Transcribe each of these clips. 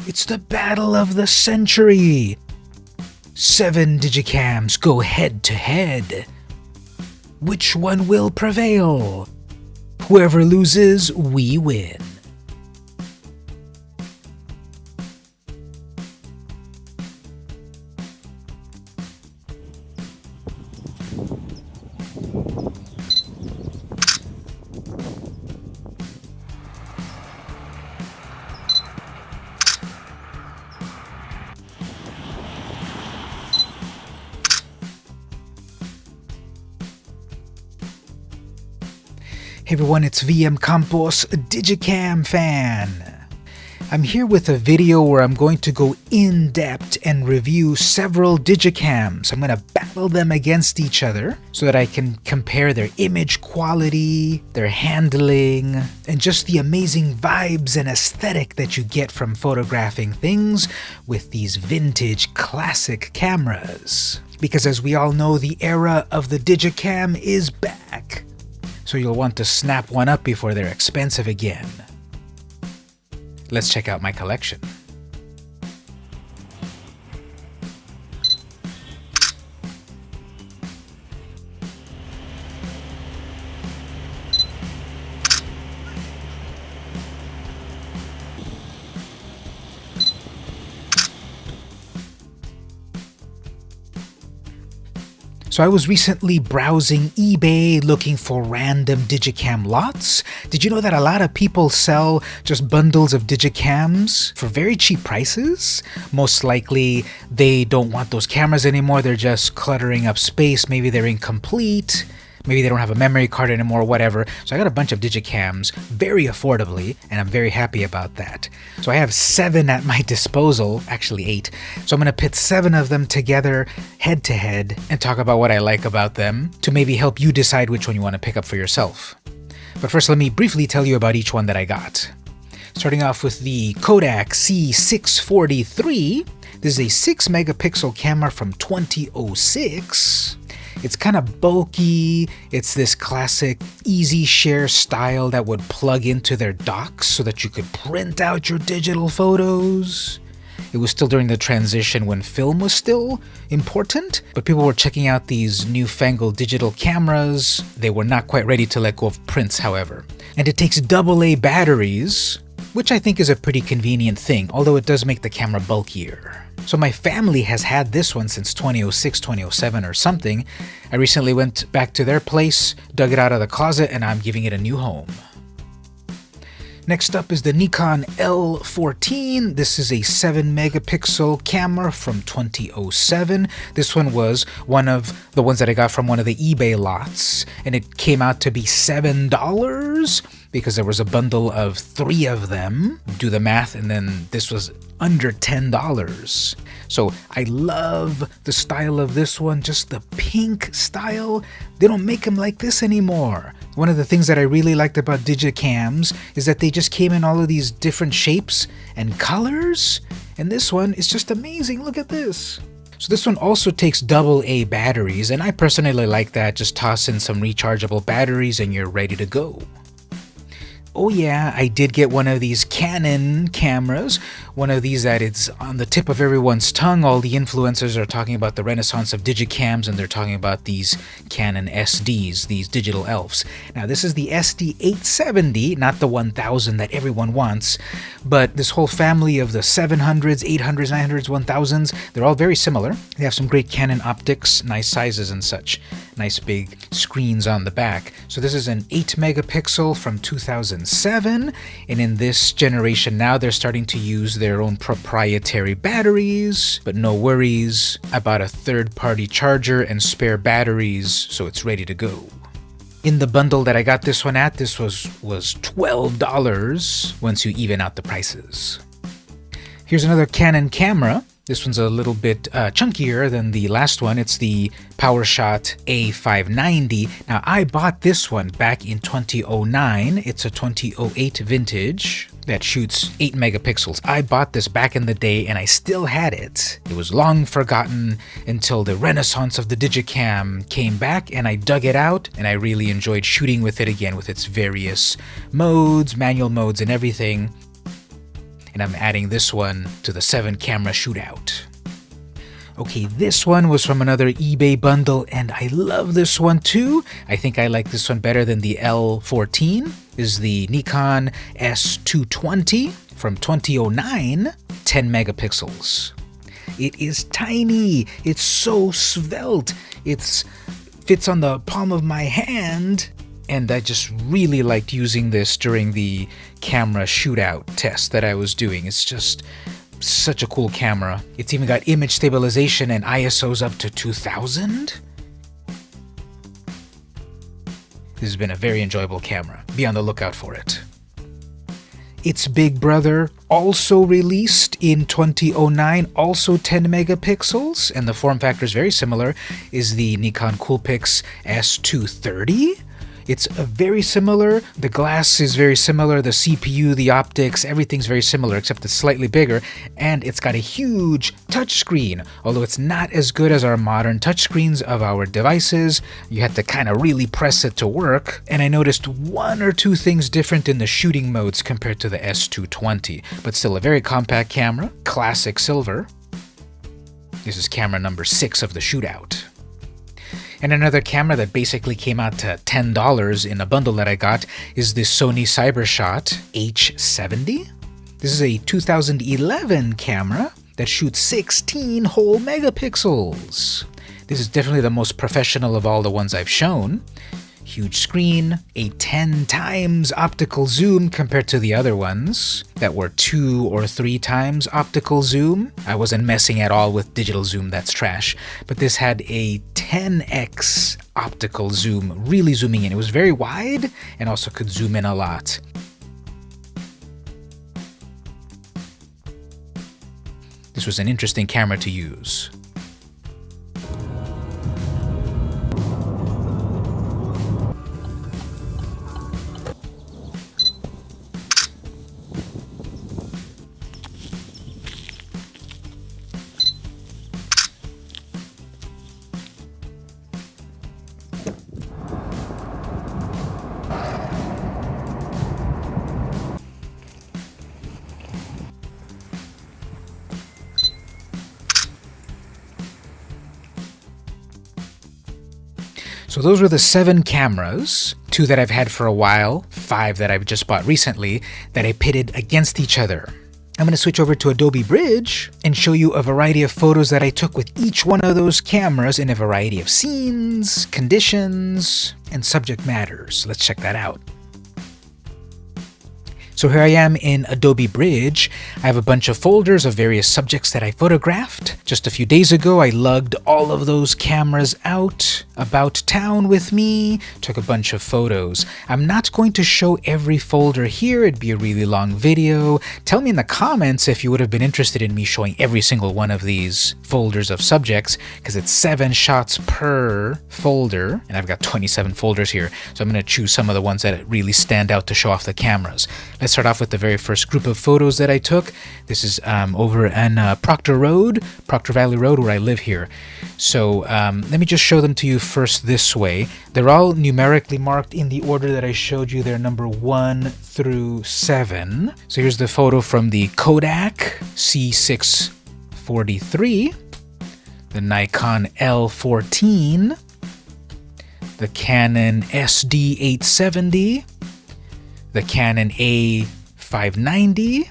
It's the battle of the century! 7 Digicams go head to head. Which one will prevail? Whoever loses, we win. Hey everyone, it's VM Campos, a Digicam fan. I'm here with a video where I'm going to go in depth and review several Digicams. I'm going to battle them against each other so that I can compare their image quality, their handling, and just the amazing vibes and aesthetic that you get from photographing things with these vintage classic cameras. Because as we all know, the era of the Digicam is back. So you'll want to snap one up before they're expensive again. Let's check out my collection. So I was recently browsing eBay looking for random Digicam lots. Did you know that a lot of people sell just bundles of Digicams for very cheap prices? Most likely they don't want those cameras anymore, they're just cluttering up space, maybe they're incomplete. Maybe they don't have a memory card anymore, whatever. So I got a bunch of Digicams very affordably, and I'm very happy about that. So I have 7 at my disposal, actually 8. So I'm going to pit 7 of them together head to head and talk about what I like about them to maybe help you decide which one you want to pick up for yourself. But first, let me briefly tell you about each one that I got. Starting off with the Kodak C643. This is a 6 megapixel camera from 2006. It's kind of bulky, it's this classic easy share style that would plug into their docks so that you could print out your digital photos. It was still during the transition when film was still important, but people were checking out these newfangled digital cameras. They were not quite ready to let go of prints, however. And it takes AA batteries, which I think is a pretty convenient thing, although it does make the camera bulkier. So my family has had this one since 2006, 2007 or something. I recently went back to their place, dug it out of the closet, and I'm giving it a new home. Next up is the Nikon L14. This is a 7 megapixel camera from 2007. This one was one of the ones that I got from one of the eBay lots, and it came out to be $7 because there was a bundle of 3 of them. Do the math, and then this was under $10. So I love the style of this one, just the pink style. They don't make them like this anymore. One of the things that I really liked about Digicams is that they just came in all of these different shapes and colors. And this one is just amazing. Look at this. So this one also takes AA batteries, and I personally like that. Just toss in some rechargeable batteries and you're ready to go. Oh yeah, I did get one of these Canon cameras, one of these that it's on the tip of everyone's tongue. All the influencers are talking about the renaissance of Digicams, and they're talking about these Canon SDs, these digital elves. Now this is the SD870, not the 1000 that everyone wants, but this whole family of the 700s, 800s, 900s, 1000s, they're all very similar. They have some great Canon optics, nice sizes and such. Nice big screens on the back. So this is an 8 megapixel from 2007, and in this generation now they're starting to use their own proprietary batteries, but no worries, I bought a third-party charger and spare batteries, so it's ready to go. In the bundle that I got this one at, this was $12 once you even out the prices. Here's another Canon camera. This one's a little bit chunkier than the last one. It's the PowerShot A590. Now, I bought this one back in 2009. It's a 2008 vintage that shoots 8 megapixels. I bought this back in the day and I still had it. It was long forgotten until the renaissance of the Digicam came back, and I dug it out and I really enjoyed shooting with it again with its various modes, manual modes and everything. and I'm adding this one to the 7-camera shootout. Okay, this one was from another eBay bundle, and I love this one too. I think I like this one better than the L14. This is the Nikon S220 from 2009, 10 megapixels. It is tiny. It's so svelte. It fits on the palm of my hand. And I just really liked using this during the camera shootout test that I was doing. It's just such a cool camera. It's even got image stabilization and ISOs up to 2000. This has been a very enjoyable camera. Be on the lookout for it. Its big brother, also released in 2009, also 10 megapixels, and the form factor is very similar, is the Nikon Coolpix S230. It's very similar, the glass is very similar, the CPU, the optics, everything's very similar except it's slightly bigger, and it's got a huge touchscreen. Although it's not as good as our modern touchscreens of our devices, you have to kind of really press it to work, and I noticed 1 or 2 things different in the shooting modes compared to the S220, but still a very compact camera, classic silver. This is camera number 6 of the shootout. And another camera that basically came out to $10 in a bundle that I got is the Sony PowerShot H70. This is a 2011 camera that shoots 16 whole megapixels. This is definitely the most professional of all the ones I've shown. Huge screen, a 10 times optical zoom compared to the other ones that were 2 or 3 times optical zoom. I wasn't messing at all with digital zoom, that's trash. But this had a 10x optical zoom, really zooming in. It was very wide and also could zoom in a lot. This was an interesting camera to use. So those were the 7 cameras, 2 that I've had for a while, 5 that I've just bought recently, that I pitted against each other. I'm going to switch over to Adobe Bridge and show you a variety of photos that I took with each one of those cameras in a variety of scenes, conditions, and subject matters. Let's check that out. So here I am in Adobe Bridge. I have a bunch of folders of various subjects that I photographed. Just a few days ago, I lugged all of those cameras out about town with me, took a bunch of photos. I'm not going to show every folder here. It'd be a really long video. Tell me in the comments if you would have been interested in me showing every single one of these folders of subjects, because it's 7 shots per folder, and I've got 27 folders here. So I'm going to choose some of the ones that really stand out to show off the cameras. Let's start off with the very first group of photos that I took. This is over on Proctor Valley Road, where I live here. So let me just show them to you first this way. They're all numerically marked in the order that I showed you. They're number 1 through 7. So here's the photo from the Kodak C643, the Nikon L14, the Canon SD870, the Canon A590,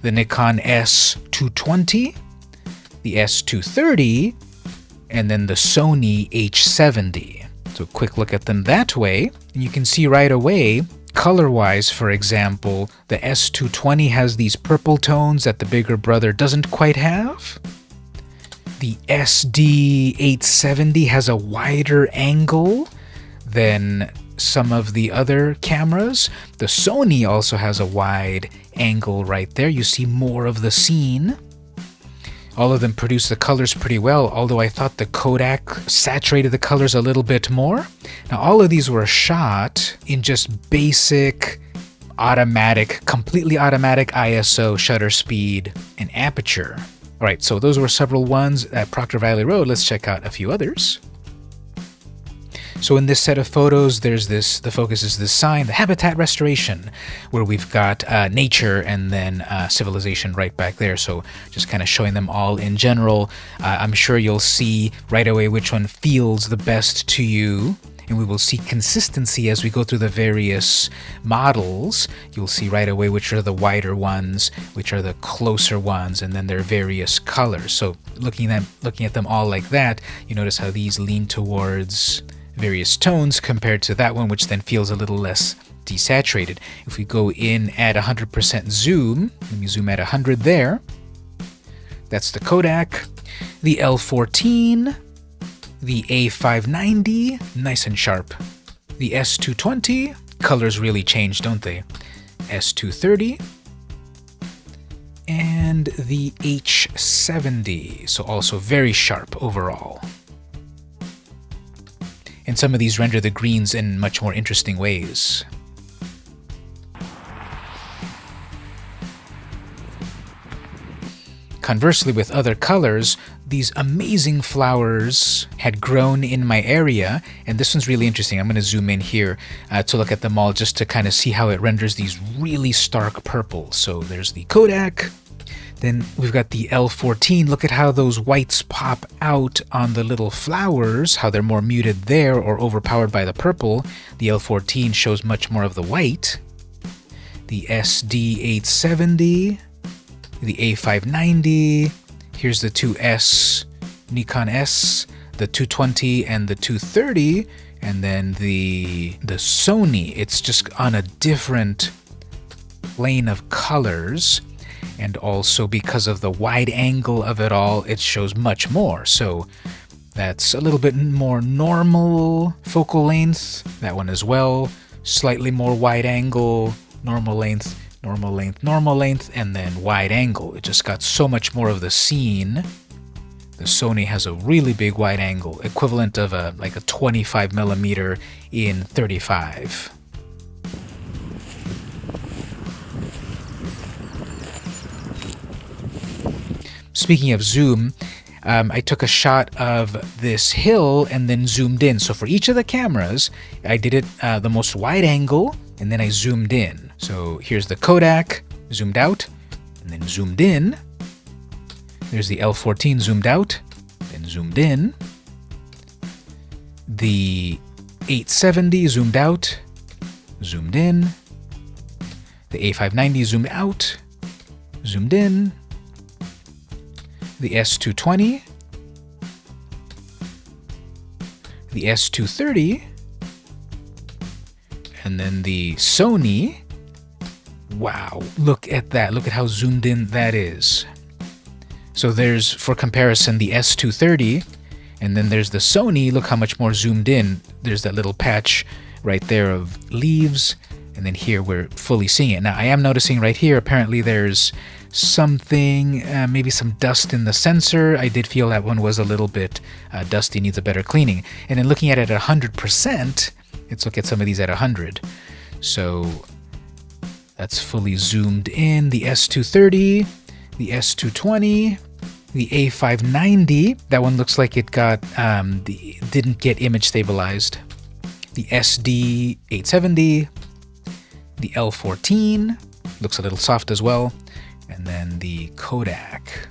the Nikon S220, the S230, and then the Sony H70. So a quick look at them that way, and you can see right away, color-wise, for example, the S220 has these purple tones that the bigger brother doesn't quite have. The SD870 has a wider angle than some of the other cameras. The Sony also has a wide angle right there. You see more of the scene. All of them produce the colors pretty well, although I thought the Kodak saturated the colors a little bit more. Now all of these were shot in just basic automatic, completely automatic ISO, shutter speed, and aperture. Alright, so those were several ones at Proctor Valley Road. Let's check out a few others. So in this set of photos, there's the focus is this sign, the habitat restoration, where we've got nature and then civilization right back there. So just kind of showing them all in general. I'm sure you'll see right away which one feels the best to you. And we will see consistency as we go through the various models. You'll see right away which are the wider ones, which are the closer ones, and then their various colors. So looking at them all like that, you notice how these lean towards various tones compared to that one, which then feels a little less desaturated. If we go in at 100% zoom, let me zoom at 100 there. That's the Kodak, the L14, the A590, nice and sharp. The S220, colors really change, don't they? S230, and the H70, so also very sharp overall. And some of these render the greens in much more interesting ways. Conversely, with other colors, these amazing flowers had grown in my area, and this one's really interesting. I'm going to zoom in here to look at them all just to kind of see how it renders these really stark purples. So there's the Kodak, then we've got the L14. Look at how those whites pop out on the little flowers, how they're more muted there or overpowered by the purple. The L14 shows much more of the white. The SD870, the A590, here's the 2S, Nikon S, the 220 and the 230, and then the Sony. It's just on a different plane of colors, and also because of the wide angle of it all, it shows much more. So that's a little bit more normal focal length, that one as well, slightly more wide angle, normal length, normal length, normal length, and then wide angle. It just got so much more of the scene. The Sony has a really big wide angle, equivalent of like a 25mm in 35. Speaking of zoom, I took a shot of this hill and then zoomed in. So for each of the cameras, I did it the most wide angle, and then I zoomed in. So here's the Kodak, zoomed out, and then zoomed in. There's the L14 zoomed out, then zoomed in. The 870 zoomed out, zoomed in. The A590 zoomed out, zoomed in. The S220, the S230, and then the Sony. Wow, look at that. Look at how zoomed in that is. So there's, for comparison, the S230, and then there's the Sony. Look how much more zoomed in. There's that little patch right there of leaves, and then here we're fully seeing it. Now, I am noticing right here, apparently there's something, maybe some dust in the sensor. I did feel that one was a little bit dusty, needs a better cleaning. And then looking at it at 100%, let's look at some of these at 100. So that's fully zoomed in. The S230, the S220, the A590. That one looks like it got didn't get image stabilized. The SD870, the L14 looks a little soft as well, and then the Kodak.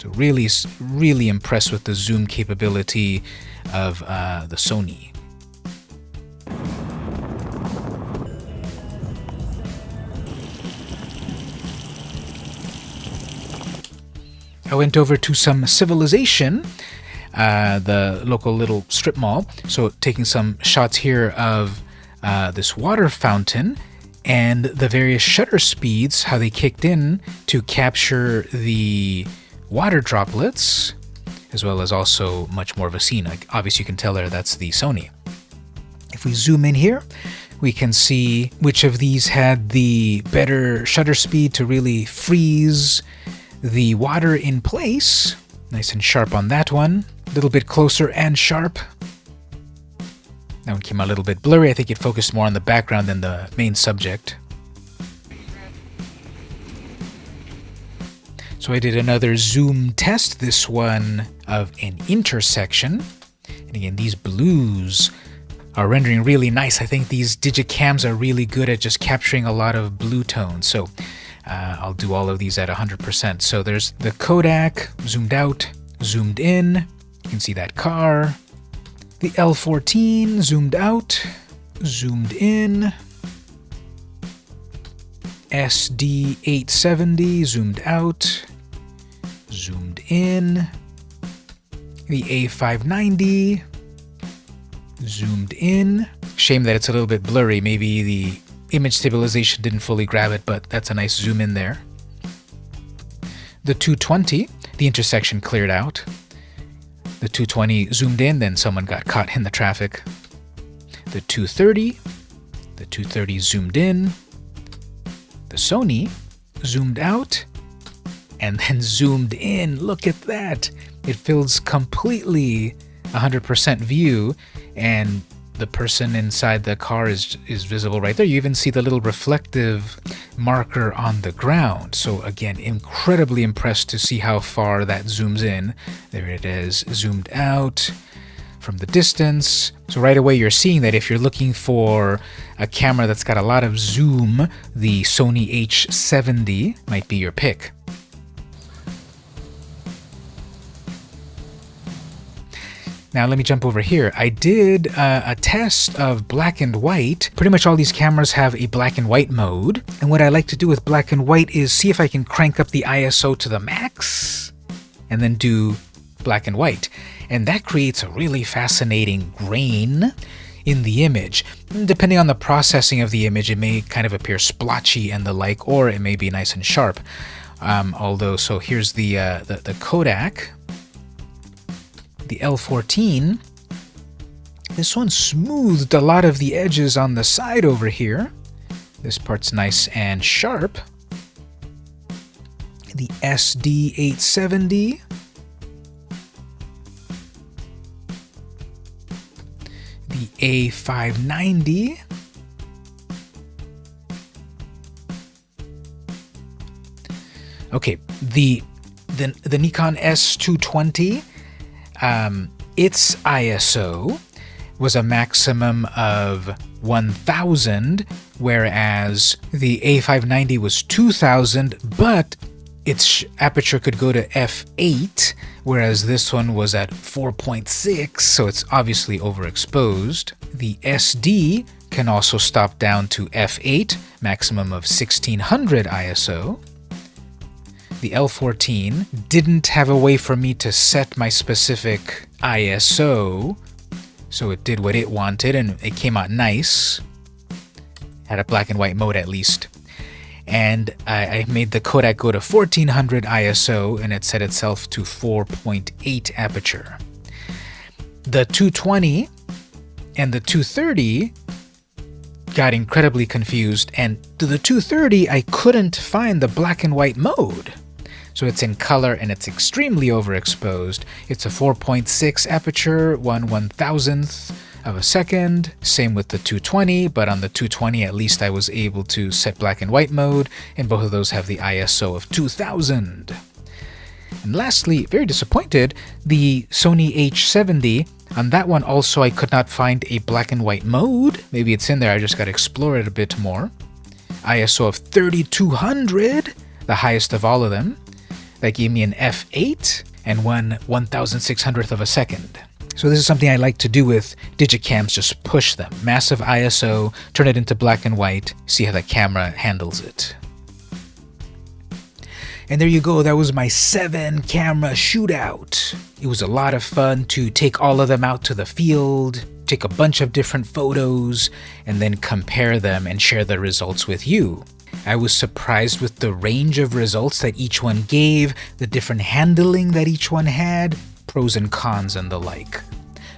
So really impressed with the zoom capability of the Sony. I went over to some Civilization, the local little strip mall, so taking some shots here of this water fountain and the various shutter speeds, how they kicked in to capture the water droplets, as well as also much more of a scene. Like, obviously you can tell there that's the Sony. If we zoom in here, we can see which of these had the better shutter speed to really freeze the water in place. Nice and sharp on that one. A little bit closer and sharp. That one came out a little bit blurry. I think it focused more on the background than the main subject. So I did another zoom test, this one of an intersection. And again, these blues are rendering really nice. I think these Digicams are really good at just capturing a lot of blue tones. So I'll do all of these at 100%. So there's the Kodak, zoomed out, zoomed in. You can see that car. The L14, zoomed out, zoomed in. SD870, zoomed out, zoomed in. The A590, zoomed in. Shame that it's a little bit blurry. Maybe the image stabilization didn't fully grab it, but that's a nice zoom in there. The 220, the intersection cleared out. The 220 zoomed in, then someone got caught in the traffic. The 230 zoomed in. The Sony zoomed out and then zoomed in. Look at that. It fills completely 100% view, and the person inside the car is visible right there. You even see the little reflective marker on the ground. So again, incredibly impressed to see how far that zooms in. There it is, zoomed out from the distance. So right away you're seeing that if you're looking for a camera that's got a lot of zoom, the Sony H70 might be your pick. Now let me jump over here. I did a test of black and white. Pretty much all these cameras have a black and white mode. And what I like to do with black and white is see if I can crank up the ISO to the max and then do black and white. And that creates a really fascinating grain in the image. Depending on the processing of the image, it may kind of appear splotchy and the like, or it may be nice and sharp. So here's the Kodak. The L14, this one smoothed a lot of the edges on the side over here. This part's nice and sharp. The SD870. The A590. Okay, the Nikon S220. Its ISO was a maximum of 1000, whereas the A590 was 2000, but its aperture could go to f8, whereas this one was at 4.6, so it's obviously overexposed. The SD can also stop down to f8, maximum of 1600 ISO. The L14 didn't have a way for me to set my specific ISO, so it did what it wanted and it came out nice. Had a black and white mode at least. And I made the Kodak go to 1400 ISO and it set itself to 4.8 aperture. The 220 and the 230 got incredibly confused, and to the 230 I couldn't find the black and white mode. So it's in color and it's extremely overexposed. It's a 4.6 aperture, 1/1000th of a second. Same with the 220, but on the 220 at least I was able to set black and white mode, and both of those have the ISO of 2000. And lastly, very disappointed, the Sony H70. On that one also I could not find a black and white mode. Maybe it's in there, I just gotta explore it a bit more. ISO of 3200, the highest of all of them. That gave me an f8 and 1/1600th of a second. So this is something I like to do with Digicams, just push them. Massive ISO, turn it into black and white, see how the camera handles it. And there you go, that was my 7 camera shootout. It was a lot of fun to take all of them out to the field, take a bunch of different photos, and then compare them and share the results with you. I was surprised with the range of results that each one gave, the different handling that each one had, pros and cons and the like.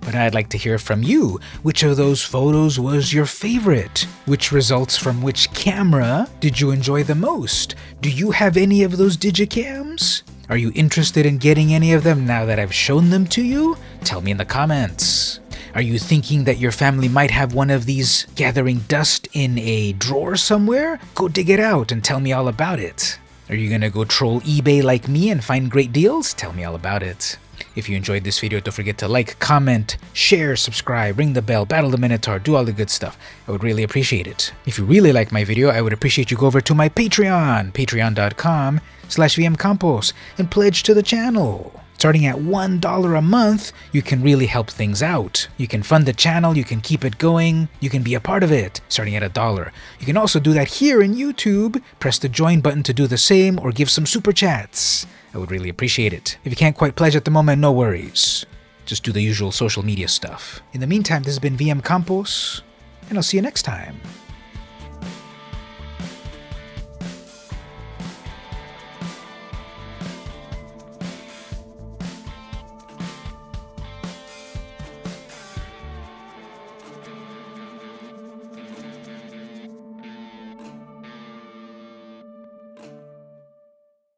But I'd like to hear from you. Which of those photos was your favorite? Which results from which camera did you enjoy the most? Do you have any of those Digicams? Are you interested in getting any of them now that I've shown them to you? Tell me in the comments. Are you thinking that your family might have one of these gathering dust in a drawer somewhere? Go dig it out and tell me all about it. Are you gonna go troll eBay like me and find great deals? Tell me all about it. If you enjoyed this video, don't forget to like, comment, share, subscribe, ring the bell, battle the Minotaur, do all the good stuff. I would really appreciate it. If you really like my video, I would appreciate you go over to my Patreon, patreon.com/vmcampos, and pledge to the channel. Starting at $1 a month, you can really help things out. You can fund the channel, you can keep it going, you can be a part of it, starting at $1. You can also do that here in YouTube. Press the join button to do the same, or give some super chats. I would really appreciate it. If you can't quite pledge at the moment, no worries. Just do the usual social media stuff. In the meantime, this has been VM Campos, and I'll see you next time.